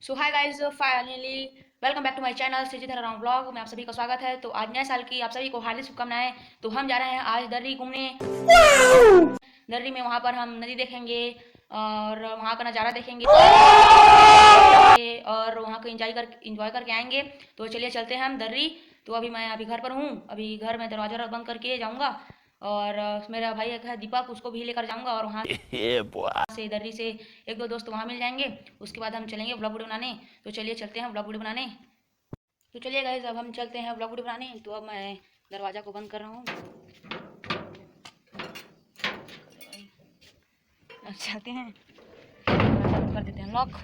So hi guys, finally welcome back to my channel Shrijidhar Ram blog में आप सभी का स्वागत है। तो आज नए साल की आप सभी को हार्दिक शुभकामनाएं। तो हम जा रहे हैं आज दर्री घूमने। दर्री में वहां पर हम नदी देखेंगे और वहां का नज़ारा देखेंगे और वहां को एंजॉय करके आएंगे। तो चलिए चलते हैं हम दर्री। तो अभी मैं घर पर हूँ। अभी घर में दरवाजा बंद करके जाऊँगा और मेरा भाई एक है दीपक, उसको भी लेकर जाऊँगा और वहाँ से दर्री से एक दो दोस्त वहाँ मिल जाएंगे। उसके बाद हम चलेंगे ब्लॉग वीडियो बनाने। तो चलिए चलते हैं ब्लॉग वीडियो बनाने। तो चलिए गाइस, अब हम चलते हैं ब्लॉग वीडियो बनाने। तो अब मैं दरवाज़ा को बंद कर रहा हूँ। अब चलते हैं, दरवाज़ा कर देते हैं लॉक।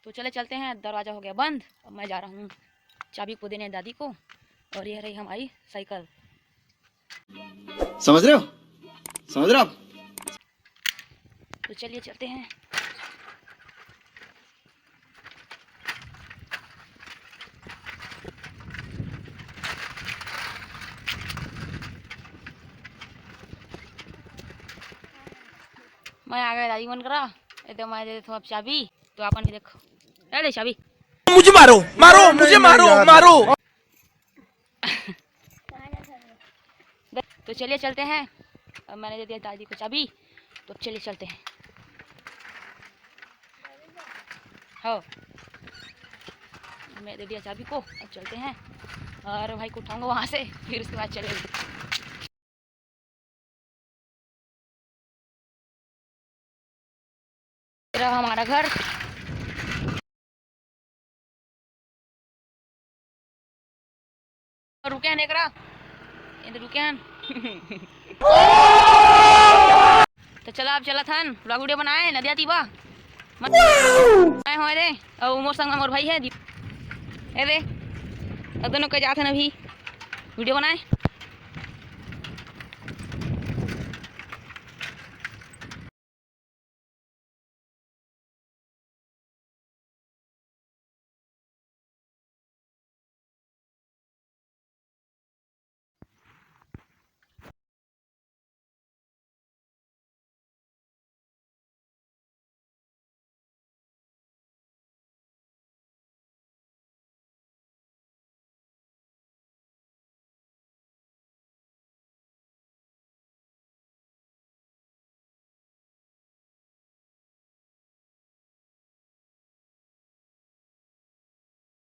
तो चले चलते हैं, दरवाज़ा हो गया बंद। अब मैं जा रहा हूँ चाबी को देने दादी को। और ये रही हमारी साइकिल। समझ रहे हो? समझ रहे हो आप? तो चलिए चलते हैं। मैं आ गया दादी मन करा। तो मैं दे देता हूँ अब चाबी। तो अपन भी देखो, अरे चाबी मुझे मारो मारो मुझे मारो मारो। तो चलिए चलते हैं। अब मैंने दे दिया दादी को चाबी। तो अब चलिए चलते हैं। हाँ, मैं दे दिया चाबी को। अब चलते हैं और भाई को उठाऊंगा वहाँ से, फिर उसके बाद चलेंगे। रहा हमारा घर। और रुके हैं नेकरा, इधर रुके हैं। तो चला अब चला था ब्लॉग वीडियो बनाए नदिया तीबा मत आए हो रे। और मोर संग मोर भाई है ए दे। अब दोनों के जाते हैं अभी वीडियो बनाए।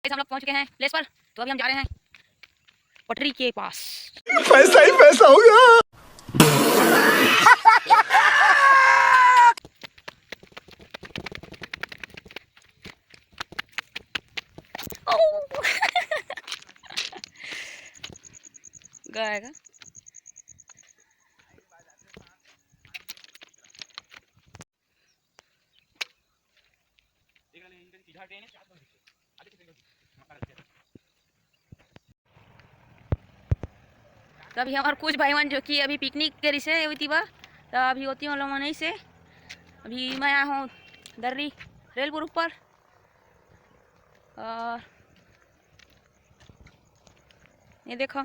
हम लोग पहुंच गए हैं प्लेस पर। तो अभी हम जा रहे हैं पटरी के पास। पैसा ही पैसा होगा। गएगा तभी हमारे कुछ भाईवन जो कि अभी पिकनिक के रिसे हुई थी वह तो अभी होती हूँ लोग नहीं से। अभी मैं आया हूँ दर्री रेलपुर ऊपर। और ये देखो,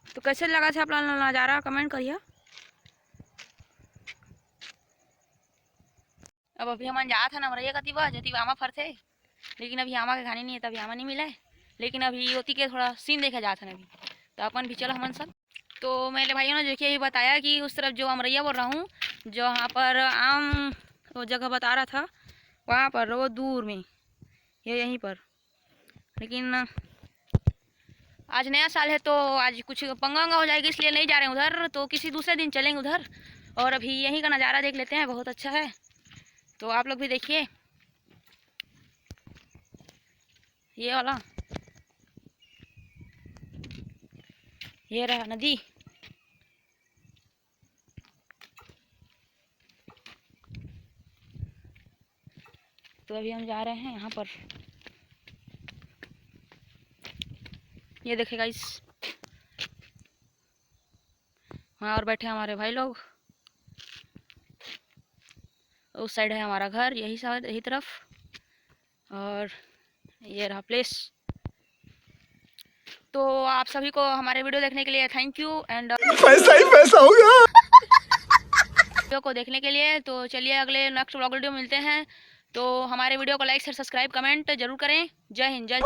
तो कैसे लगा था अपना नज़ारा कमेंट करिए। अब अभी हम जा था नमरैया का तीबा जती आमा फर थे, लेकिन अभी आमा के खाने नहीं है, तभी आमा नहीं मिला है। लेकिन अभी होती के थोड़ा सीन देखा जाता है अभी। तो अपन भी चलो हमन सब। तो मेरे भाइयों ने देखिए ये बताया कि उस तरफ जो अमरैया बोल रहा हूँ, जो वहाँ पर आम वो जगह बता रहा था, वहाँ पर वो दूर में ये यहीं पर। लेकिन आज नया साल है तो आज कुछ पंगा वंगा हो जाएगी, इसलिए नहीं जा रहे हैं उधर। तो किसी दूसरे दिन चलेंगे उधर और अभी यहीं का नज़ारा देख लेते हैं, बहुत अच्छा है। तो आप लोग भी देखिए ये वाला, ये रहा नदी। तो अभी हम जा रहे हैं यहाँ पर। ये देखिएगा इस वहाँ और बैठे हमारे भाई लोग। उस साइड है हमारा घर, यही साइड यही तरफ। और ये रहा प्लेस। तो आप सभी को हमारे वीडियो देखने के लिए थैंक यू एंड पैसा ही पैसा होगा। वीडियो को देखने के लिए। तो चलिए अगले नेक्स्ट व्लॉग वीडियो मिलते हैं। तो हमारे वीडियो को लाइक शेयर सब्सक्राइब कमेंट जरूर करें। जय हिंद जय